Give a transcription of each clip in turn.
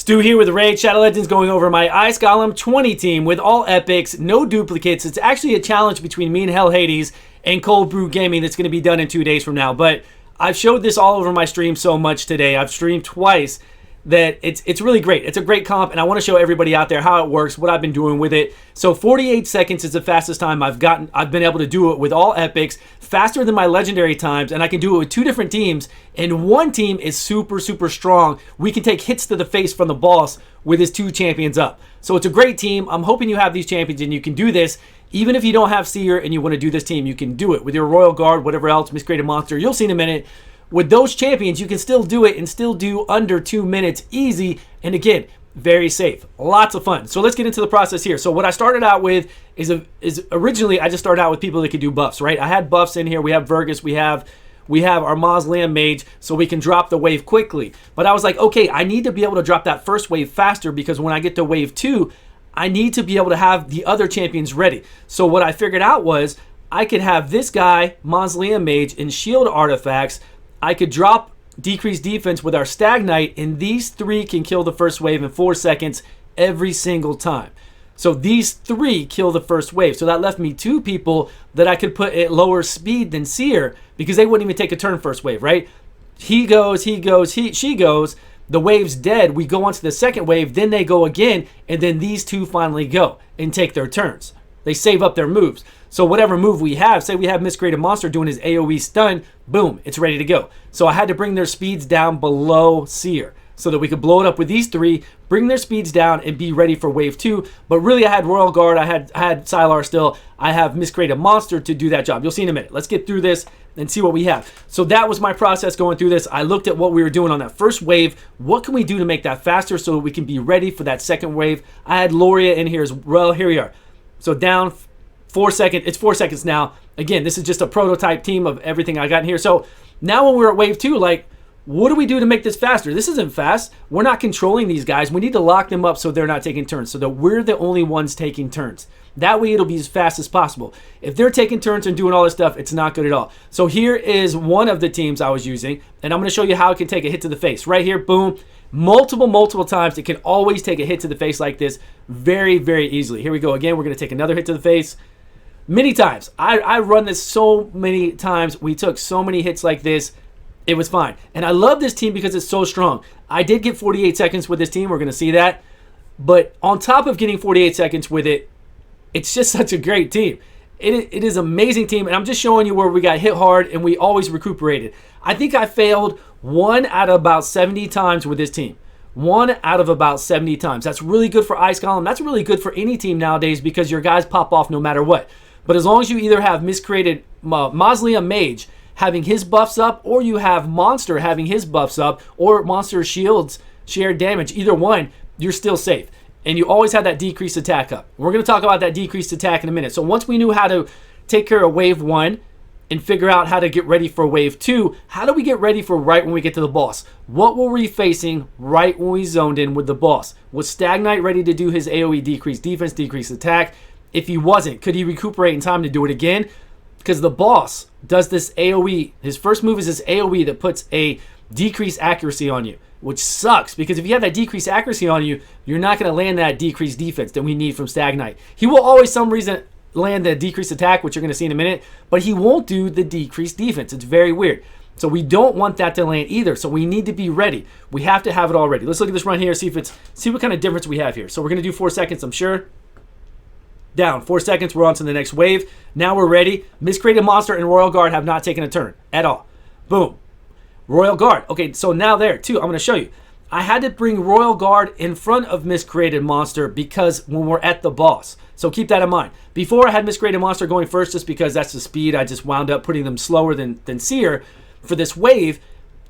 Stu here with Raid Shadow Legends, going over my Ice Golem 20 team with all epics, no duplicates. It's actually a challenge between me and Hell Hades and Cold Brew Gaming that's going to be done in 2 days from now. But I've showed this all over my stream so much today. I've streamed twice that it's really great. It's a great comp, and I want to show everybody out there how it works, what I've been doing with it. So 48 seconds is the fastest time I've been able to do it with all epics, faster than my legendary times, and I can do it with 2 different teams, and one team is super strong. We can take hits to the face from the boss with his 2 champions up. So it's a great team. I'm hoping you have these champions and you can do this. Even if you don't have Seer and you want to do this team, you can do it with your Royal Guard, whatever else, Miscreated Monster. You'll see in a minute. With those champions, you can still do it and still do under 2 minutes easy. And again, very safe. Lots of fun. So let's get into the process here. So what I started out with is originally I just started out with people that could do buffs, right? I had buffs in here. We have Vergus. We have our Mausoleum Mage, so we can drop the wave quickly. But I was like, okay, I need to be able to drop that first wave faster, because when I get to wave 2, I need to be able to have the other champions ready. So what I figured out was I could have this guy, Mausoleum Mage, and shield artifacts. I could drop decreased defense with our Stag Knight, and these 3 can kill the first wave in 4 seconds every single time. So these 3 kill the first wave. So that left me 2 people that I could put at lower speed than Seer, because they wouldn't even take a turn first wave, right? She goes, the wave's dead. We go on to the second wave, then they go again, and then these 2 finally go and take their turns. They save up their moves. So whatever move we have, say we have Miscreated Monster doing his AoE stun, boom, it's ready to go. So I had to bring their speeds down below Seer so that we could blow it up with these 3, bring their speeds down, and be ready for wave 2. But really, I had Royal Guard, I had Sylar still, I have Miscreated Monster to do that job. You'll see in a minute. Let's get through this and see what we have. So that was my process going through this. I looked at what we were doing on that first wave. What can we do to make that faster so that we can be ready for that second wave? I had Loria in here as well. Here we are. So down 4 seconds. It's 4 seconds now. Again, this is just a prototype team of everything I got in here. So now when we're at wave 2, like, what do we do to make this faster? This isn't fast. We're not controlling these guys. We need to lock them up so they're not taking turns, so that we're the only ones taking turns. That way it'll be as fast as possible. If they're taking turns and doing all this stuff, it's not good at all. So here is one of the teams I was using, and I'm going to show you how it can take a hit to the face. Right here, boom. Multiple times. It can always take a hit to the face like this very easily. Here we go again. We're going to take another hit to the face. Many times. I run this so many times. We took so many hits like this. It was fine. And I love this team because it's so strong. I did get 48 seconds with this team. We're going to see that. But on top of getting 48 seconds with it, it's just such a great team. It is an amazing team. And I'm just showing you where we got hit hard and we always recuperated. I think I failed 1 out of about 70 times with this team. 1 out of about 70 times. That's really good for Ice Golem. That's really good for any team nowadays, because your guys pop off no matter what. But as long as you either have Miscreated Mausoleum Mage having his buffs up, or you have Monster having his buffs up, or Monster shields shared damage, either one, you're still safe. And you always have that decreased attack up. We're going to talk about that decreased attack in a minute. So once we knew how to take care of wave 1 and figure out how to get ready for wave 2, how do we get ready for right when we get to the boss? What were we facing right when we zoned in with the boss? Was Stag Knight ready to do his AoE decreased defense, decreased attack? If he wasn't, could he recuperate in time to do it again? Because the boss does this AoE. His first move is this AoE that puts a decreased accuracy on you, which sucks, because if you have that decreased accuracy on you, you're not going to land that decreased defense that we need from Stag Knight. He will always, some reason, land the decreased attack, which you're going to see in a minute, but he won't do the decreased defense. It's very weird. So we don't want that to land either. So we need to be ready. We have to have it all ready. Let's look at this run here, see what kind of difference we have here. So we're going to do 4 seconds, I'm sure. Down 4 seconds, we're on to the next wave. Now we're ready. Miscreated Monster and Royal Guard have not taken a turn at all. Boom. Royal Guard. Okay, so now there too, I'm going to show you. I had to bring Royal Guard in front of Miscreated Monster because when we're at the boss. So keep that in mind. Before, I had Miscreated Monster going first just because that's the speed. I just wound up putting them slower than Seer for this wave.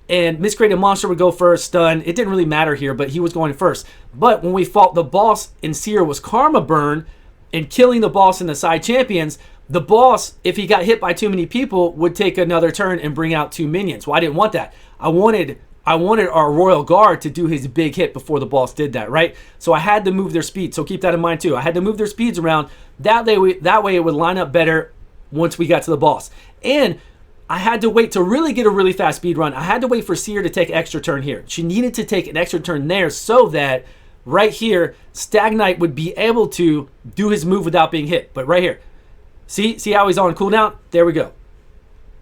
And Miscreated Monster would go first, stun. It didn't really matter here, but he was going first. But when we fought the boss and Seer was Karma Burn and killing the boss and the side champions, the boss, if he got hit by too many people, would take another turn and bring out 2 minions. Well, I didn't want that. I wanted our Royal Guard to do his big hit before the boss did that, right? So I had to move their speed. So keep that in mind too. I had to move their speeds around. That way it would line up better once we got to the boss. And I had to wait to really get a really fast speed run. I had to wait for Seer to take an extra turn here. She needed to take an extra turn there so that right here, Stagnite would be able to do his move without being hit. But right here, see how he's on cooldown? There we go.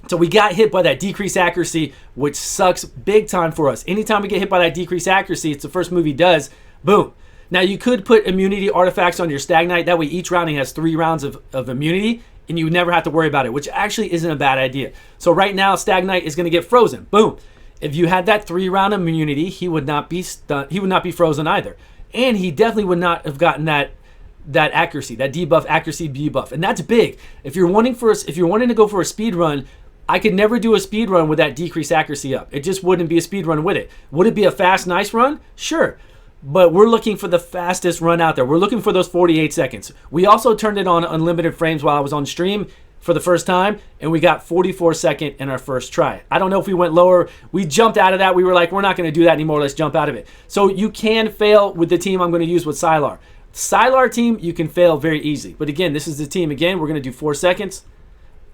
So we got hit by that decreased accuracy, which sucks big time for us. Anytime we get hit by that decreased accuracy, it's the first move he does. Boom. Now you could put immunity artifacts on your Stagnite. That way each round he has 3 rounds of immunity, and you never have to worry about it, which actually isn't a bad idea. So right now, Stagnite is going to get frozen. Boom. If you had that 3-round immunity, he would not be stunned. He would not be frozen either. And he definitely would not have gotten that accuracy, that debuff, accuracy debuff. And that's big. If you're wanting to go for a speed run, I could never do a speed run with that decreased accuracy up. It just wouldn't be a speed run with it. Would it be a fast, nice run? Sure. But we're looking for the fastest run out there. We're looking for those 48 seconds. We also turned it on unlimited frames while I was on stream for the first time, and we got 44 second in our first try. I don't know if we went lower. We jumped out of that. We were like, we're not going to do that anymore. Let's jump out of it. So you can fail with the team I'm going to use with Sylar. Sylar team, you can fail very easily. But again, this is the team. Again, we're going to do 4 seconds.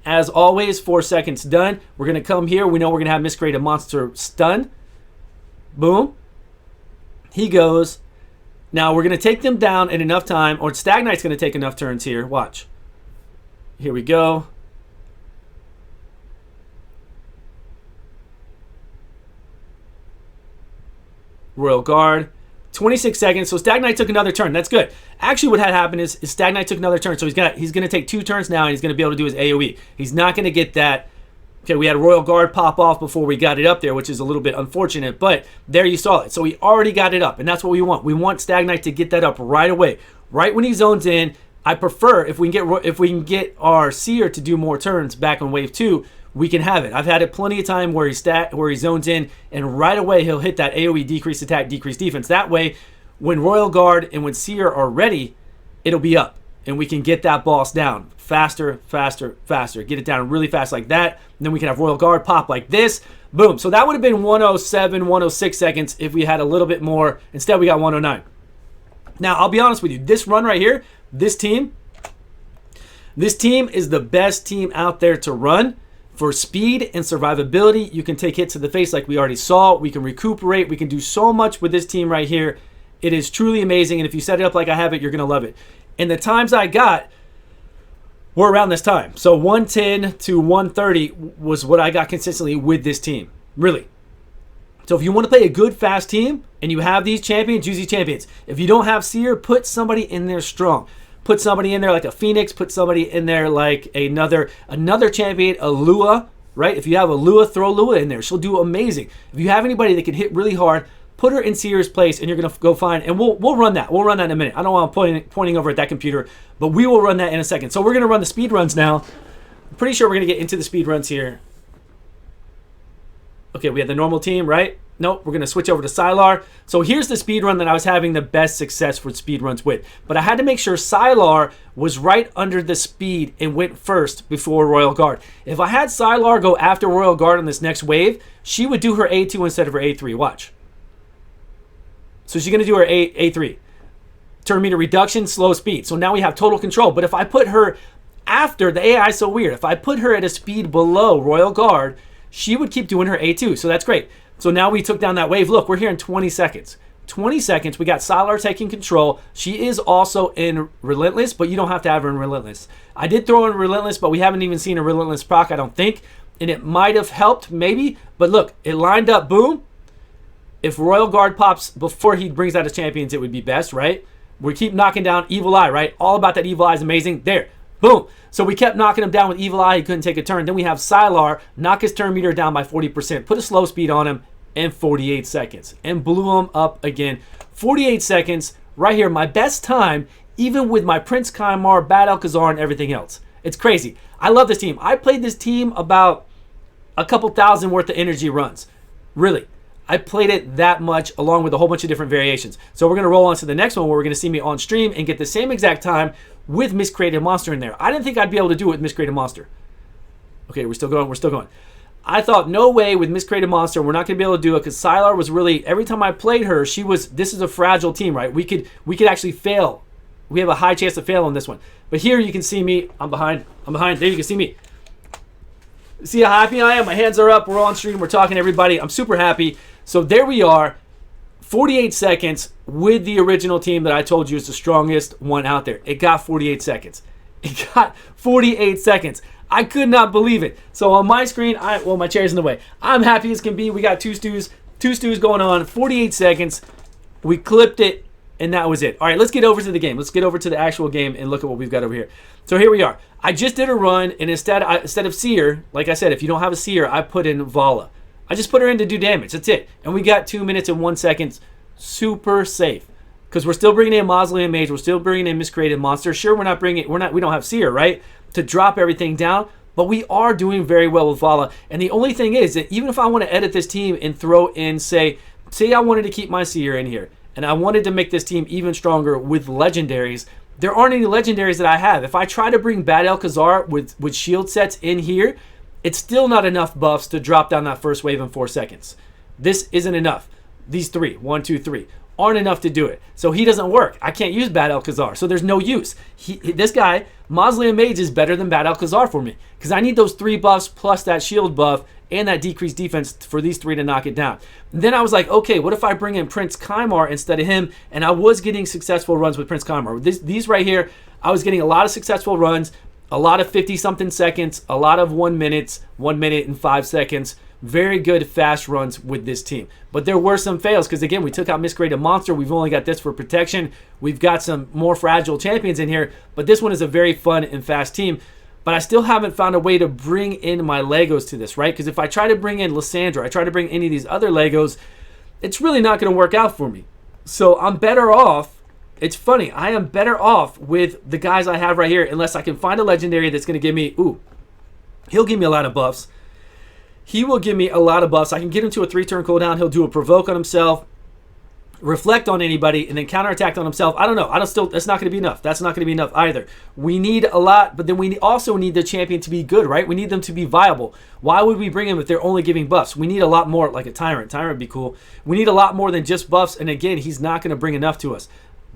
As always, 4 seconds done. We're going to come here. We know we're going to have Miscreated Monster stun. Boom. He goes. Now we're going to take them down in enough time, or Stagnite's going to take enough turns here. Watch. Here we go. Royal Guard. 26 seconds. So Stagnite took another turn. That's good. Actually, what had happened is Stagnite took another turn. So he's going to take 2 turns now, and he's going to be able to do his AoE. He's not going to get that. Okay, we had Royal Guard pop off before we got it up there, which is a little bit unfortunate, but there you saw it. So he already got it up, and that's what we want. We want Stagnite to get that up right away. Right when he zones in, I prefer if we can get our Seer to do more turns back on wave 2, we can have it. I've had it plenty of time where he zones in, and right away he'll hit that AoE decreased attack, decreased defense. That way, when Royal Guard and when Seer are ready, it'll be up, and we can get that boss down faster, faster, faster. Get it down really fast like that, and then we can have Royal Guard pop like this. Boom. So that would have been 107, 106 seconds if we had a little bit more. Instead, we got 109. Now, I'll be honest with you. This run right here, this team is the best team out there to run. For speed and survivability, you can take hits to the face like we already saw. We can recuperate. We can do so much with this team right here. It is truly amazing, and if you set it up like I have it, you're going to love it. And the times I got were around this time. So 110 to 130 was what I got consistently with this team. Really. So if you want to play a good, fast team, and you have these champions, use these champions. If you don't have Seer, put somebody in there strong. Put somebody in there like a Phoenix. Put somebody in there like another champion, a Lua, right? If you have a Lua, throw Lua in there. She'll do amazing. If you have anybody that can hit really hard, put her in Seer's place, and you're going to go find, and we'll run that. We'll run that in a minute. I don't want to pointing over at that computer, but we will run that in a second. So we're going to run the speed runs now. I'm pretty sure we're going to get into the speed runs here. Okay, we have the normal team, right? Nope, we're going to switch over to Sylar. So here's the speed run that I was having the best success with speed runs with. But I had to make sure Sylar was right under the speed and went first before Royal Guard. If I had Sylar go after Royal Guard on this next wave, she would do her A2 instead of her A3. Watch. So she's going to do her A3. Turn meter reduction, slow speed. So now we have total control. But if I put her after, the AI is so weird. If I put her at a speed below Royal Guard, she would keep doing her A2. So that's great. So now we took down that wave. Look, we're here in 20 seconds. 20 seconds. We got Sylar taking control. She is also in Relentless, but you don't have to have her in Relentless. I did throw in Relentless, but we haven't even seen a Relentless proc, I don't think. And it might have helped, maybe. But look, it lined up. Boom. If Royal Guard pops before he brings out his champions, it would be best, right? We keep knocking down Evil Eye, right? All about that Evil Eye is amazing. There. Boom. So we kept knocking him down with Evil Eye. He couldn't take a turn. Then we have Sylar knock his turn meter down by 40%. Put a slow speed on him in 48 seconds. And blew him up again. 48 seconds. Right here. My best time, even with my Prince Kaimar, Bad Alcazar, and everything else. It's crazy. I love this team. I played this team about a couple thousand worth of energy runs. Really. I played it that much along with a whole bunch of different variations. So we're going to roll on to the next one where we're going to see me on stream and get the same exact time with Miscreated Monster in there. I didn't think I'd be able to do it with Miscreated Monster. Okay, we're still going. We're still going. I thought, no way with Miscreated Monster. We're not going to be able to do it because Sylar was really, every time I played her, she was, this is a fragile team, right? We could actually fail. We have a high chance to fail on this one. But here you can see me. I'm behind. There you can see me. See how happy I am? My hands are up. We're on stream. We're talking to everybody. I'm super happy. So there we are. 48 seconds with the original team that I told you is the strongest one out there. It got 48 seconds. It got 48 seconds. I could not believe it. So on my screen, well, my chair's in the way. I'm happy as can be. We got two stews going on. 48 seconds. We clipped it, and that was it. All right, let's get over to the game. Let's get over to the actual game and look at what we've got over here. So here we are. I just did a run, and instead of Seer, like I said, if you don't have a Seer, I put in Vala. I just put her in to do damage. That's it. And we got 2 minutes and 1 second. Super safe. Because we're still bringing in Mausoleum Mage. We're still bringing in Miscreated Monster. Sure, we don't have Seer, right? To drop everything down. But we are doing very well with Vala. And the only thing is that even if I want to edit this team and throw in, say I wanted to keep my Seer in here. And I wanted to make this team even stronger with legendaries. There aren't any legendaries that I have. If I try to bring Bad Alcazar with shield sets in here, it's still not enough buffs to drop down that first wave in 4 seconds. This isn't enough. These 3, 1, 2, 3, aren't enough to do it. So he doesn't work. I can't use Bad Alcazar, so there's no use. This guy, Mausoleum Mage, is better than Bad Alcazar for me because I need those 3 buffs plus that shield buff and that decreased defense for these 3 to knock it down. And then I was like, okay, what if I bring in Prince Kymar instead of him? And I was getting successful runs with Prince Kymar. These right here, I was getting a lot of successful runs, a lot of 50-something seconds, a lot of 1 minute and 5 seconds. Very good fast runs with this team. But there were some fails because, again, we took out Miscreated Monster. We've only got this for protection. We've got some more fragile champions in here. But this one is a very fun and fast team. But I still haven't found a way to bring in my Legos to this, right? Because if I try to bring in Lysandra, I try to bring any of these other Legos, it's really not going to work out for me. So I'm better off. It's funny. I am better off with the guys I have right here unless I can find a legendary that's going to give me, he'll give me a lot of buffs. He will give me a lot of buffs. I can get him to a 3-turn cooldown. He'll do a provoke on himself, reflect on anybody, and then counterattack on himself. I don't know. That's not going to be enough. That's not going to be enough either. We need a lot, but then we also need the champion to be good, right? We need them to be viable. Why would we bring him if they're only giving buffs? We need a lot more, like a Tyrant. Tyrant would be cool. We need a lot more than just buffs, and again, he's not going to bring enough to us.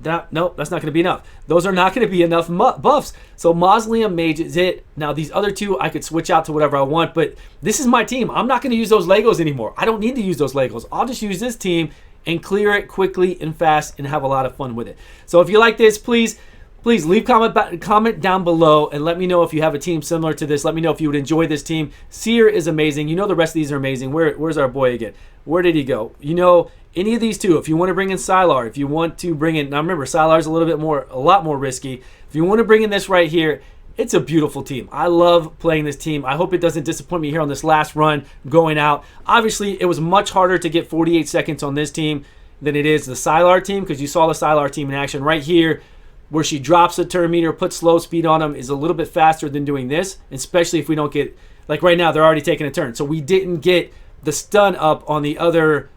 Nope, that's not going to be enough. Those are not going to be enough buffs. So Mausoleum Mage is it. Now these other 2, I could switch out to whatever I want, but this is my team. I'm not going to use those Legos anymore. I don't need to use those Legos. I'll just use this team and clear it quickly and fast and have a lot of fun with it. So if you like this, please leave comment down below and let me know if you have a team similar to this. Let me know if you would enjoy this team. Seer is amazing. You know the rest of these are amazing. Where's our boy again? Where did he go? You know, any of these 2, if you want to bring in Sylar, if you want to bring in, now remember, Sylar's a lot more risky. If you want to bring in this right here, it's a beautiful team. I love playing this team. I hope it doesn't disappoint me here on this last run going out. Obviously, it was much harder to get 48 seconds on this team than it is the Sylar team because you saw the Sylar team in action right here where she drops the turn meter, puts slow speed on them, is a little bit faster than doing this, especially if we don't get, like right now, they're already taking a turn. So we didn't get the stun up on the other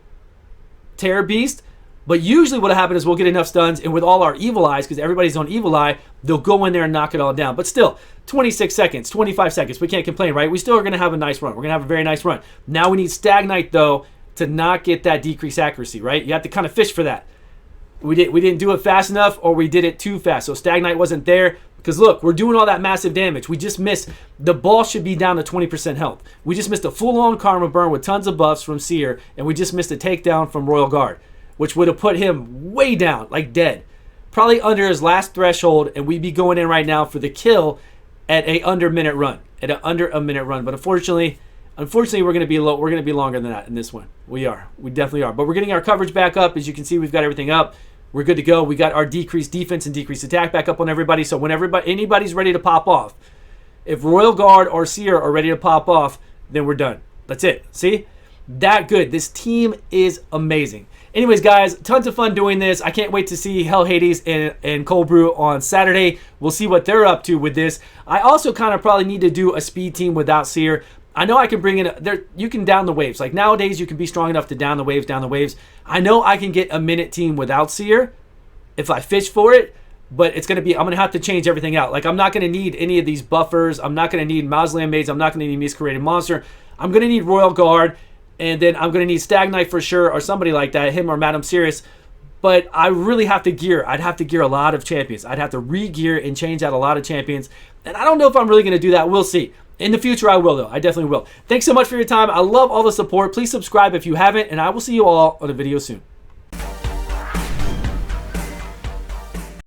Terror Beast, but usually what happens is we'll get enough stuns, and with all our Evil Eyes, because everybody's on Evil Eye, they'll go in there and knock it all down. But still, 26 seconds, 25 seconds, we can't complain, right? We still are going to have a nice run. We're going to have a very nice run. Now we need Stagnite, though, to not get that decreased accuracy, right? You have to kind of fish for that. We didn't do it fast enough, or we did it too fast. So Stagnite wasn't there, because look, we're doing all that massive damage. We just missed, the ball should be down to 20% health. We just missed a full-on Karma Burn with tons of buffs from Seer, and we just missed a takedown from Royal Guard, which would have put him way down, like dead. Probably under his last threshold, and we'd be going in right now for the kill at a under a minute run. But unfortunately, we're going to be low. We're going to be longer than that in this one. We definitely are. But we're getting our coverage back up. As you can see, we've got everything up. We're good to go. We got our decreased defense and decreased attack back up on everybody. So when anybody's ready to pop off, if Royal Guard or Seer are ready to pop off, then we're done. That's it. See? That good. This team is amazing. Anyways, guys, tons of fun doing this. I can't wait to see Hell Hades and Cold Brew on Saturday. We'll see what they're up to with this. I also kind of probably need to do a speed team without Seer. I know I can bring in you can down the waves. Like nowadays, you can be strong enough to down the waves. I know I can get a minute team without Seer if I fish for it, but I'm going to have to change everything out. Like I'm not going to need any of these buffers. I'm not going to need Mausoleum Mage. I'm not going to need Miscreated Monster. I'm going to need Royal Guard, and then I'm going to need Stagnite for sure, or somebody like that, him or Madame Sirius. But I really have to gear. I'd have to gear a lot of champions. I'd have to re-gear and change out a lot of champions. And I don't know if I'm really going to do that. We'll see. In the future, I will, though. I definitely will. Thanks so much for your time. I love all the support. Please subscribe if you haven't, and I will see you all on a video soon.